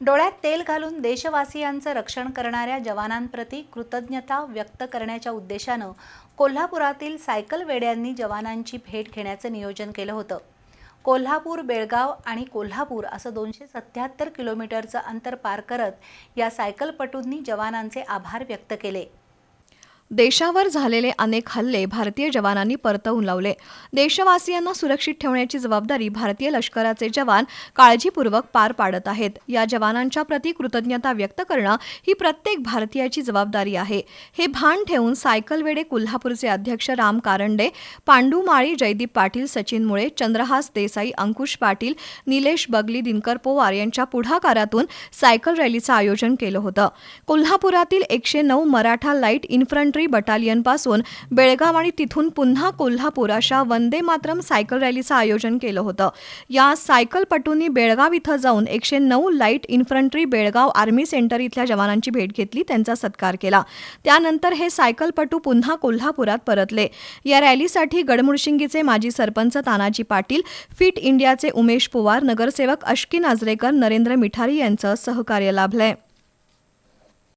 डोळ्यात तेल घालून देशवासियांचं रक्षण करणाऱ्या जवानांप्रती कृतज्ञता व्यक्त करण्याच्या उद्देशानं कोल्हापुरातील सायकल वेड्यांनी जवानांची भेट घेण्याचं नियोजन केलं होतं। कोल्हापूर, बेळगाव आणि कोल्हापूर असं 277 किलोमीटरचं अंतर पार करत या सायकलपटूंनी जवानांचे आभार व्यक्त केले। देशावर झालेले अनेक हल्ले भारतीय जवानांनी परतवून लावले। देशवासियांना सुरक्षित ठेवण्याची जबाबदारी भारतीय लष्कराचे जवान काळजीपूर्वक पार पाडत आहेत। या जवानांच्या प्रति कृतज्ञता व्यक्त करणं ही प्रत्येक भारतीयाची जबाबदारी आहे। हे भान ठेवून सायकल वेडे कोल्हापूरचे अध्यक्ष राम कारंडे, पांडू माळी, जयदीप पाटील, सचिन मुळे, चंद्रहास देसाई, अंकुश पाटील, निलेश बगली, दिनकर पोवार यांच्या पुढाकारातून सायकल रॅलीचं आयोजन केलं होतं। कोल्हापुरातील 109 मराठा लाईट इन्फंट्री बटालियनपासून बेळगाव आणि तिथून पुन्हा कोल्हापूर अशा वंदे मातरम सायकल रॅलीचं आयोजन केलं होतं। या सायकलपटूंनी बेळगाव इथं जाऊन 109 light infantry Belgaum army centre इथल्या जवानांची भेट घेतली, त्यांचा सत्कार केला। त्यानंतर हे सायकलपटू पुन्हा कोल्हापुरात परतले। या रॅलीसाठी गडमुडशिंगीचे माजी सरपंच तानाजी पाटील, फिट इंडियाचे उमेश पोवार, नगरसेवक अश्किन आजरेकर, नरेंद्र मिठारी यांचं सहकार्य लाभलंय।